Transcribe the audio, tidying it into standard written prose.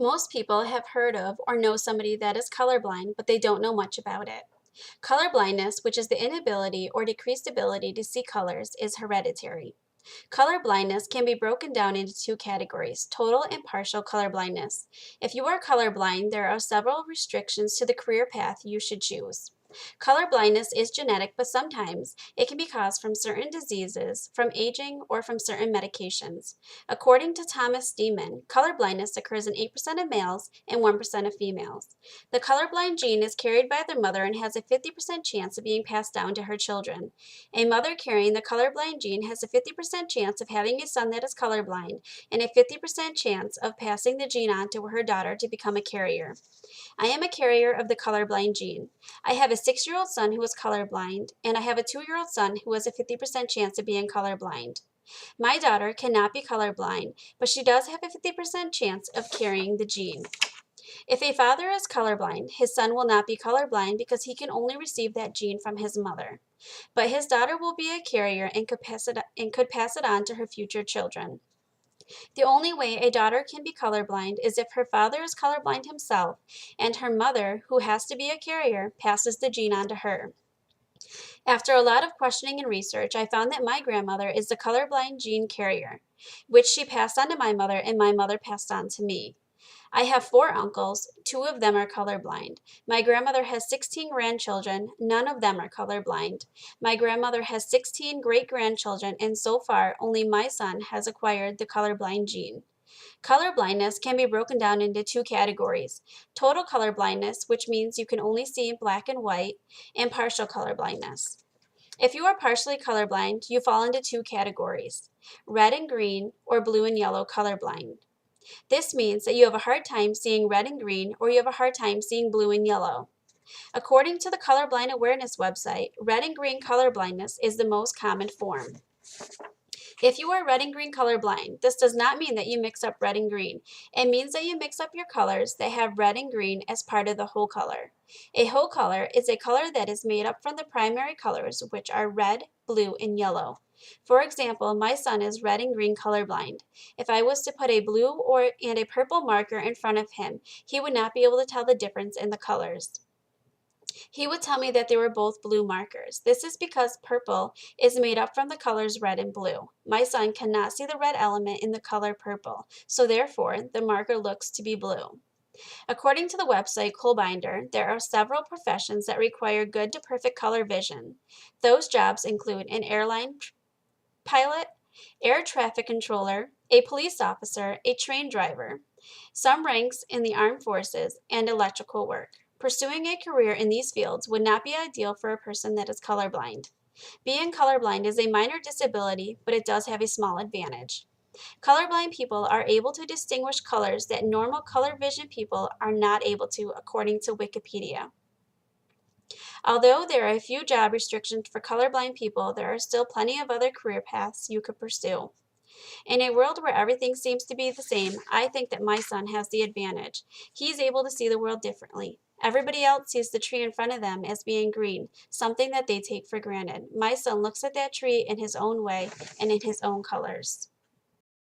Most people have heard of or know somebody that is colorblind, but they don't know much about it. Colorblindness, which is the inability or decreased ability to see colors, is hereditary. Color blindness can be broken down into two categories, total and partial colorblindness. If you are colorblind, there are several restrictions to the career path you should choose. Color blindness is genetic, but sometimes it can be caused from certain diseases, from aging, or from certain medications. According to Thomas Steeman, color blindness occurs in 8% of males and 1% of females. The colorblind gene is carried by their mother and has a 50% chance of being passed down to her children. A mother carrying the colorblind gene has a 50% chance of having a son that is colorblind and a 50% chance of passing the gene on to her daughter to become a carrier. I am a carrier of the colorblind gene. I have a 6-year-old son who is colorblind, and I have a 2-year-old son who has a 50% chance of being colorblind. My daughter cannot be colorblind, but she does have a 50% chance of carrying the gene. If a father is colorblind, his son will not be colorblind because he can only receive that gene from his mother. But his daughter will be a carrier and could pass it on to her future children. The only way a daughter can be colorblind is if her father is colorblind himself and her mother, who has to be a carrier, passes the gene on to her. After a lot of questioning and research, I found that my grandmother is the colorblind gene carrier, which she passed on to my mother and my mother passed on to me. I have 4 uncles, 2 of them are colorblind. My grandmother has 16 grandchildren, none of them are colorblind. My grandmother has 16 great-grandchildren, and so far, only my son has acquired the colorblind gene. Colorblindness can be broken down into two categories, total colorblindness, which means you can only see in black and white, and partial colorblindness. If you are partially colorblind, you fall into two categories, red and green or blue and yellow colorblind. This means that you have a hard time seeing red and green, or you have a hard time seeing blue and yellow. According to the Colorblind Awareness website, red and green colorblindness is the most common form. If you are red and green colorblind, this does not mean that you mix up red and green. It means that you mix up your colors that have red and green as part of the whole color. A whole color is a color that is made up from the primary colors, which are red, blue, and yellow. For example, my son is red and green colorblind. If I was to put a blue and a purple marker in front of him, he would not be able to tell the difference in the colors. He would tell me that they were both blue markers. This is because purple is made up from the colors red and blue. My son cannot see the red element in the color purple, so therefore the marker looks to be blue. According to the website Colbinder, there are several professions that require good to perfect color vision. Those jobs include an airline pilot, air traffic controller, a police officer, a train driver, some ranks in the armed forces, and electrical work. Pursuing a career in these fields would not be ideal for a person that is colorblind. Being colorblind is a minor disability, but it does have a small advantage. Colorblind people are able to distinguish colors that normal color vision people are not able to, according to Wikipedia. Although there are a few job restrictions for colorblind people, there are still plenty of other career paths you could pursue. In a world where everything seems to be the same, I think that my son has the advantage. He's able to see the world differently. Everybody else sees the tree in front of them as being green, something that they take for granted. My son looks at that tree in his own way and in his own colors.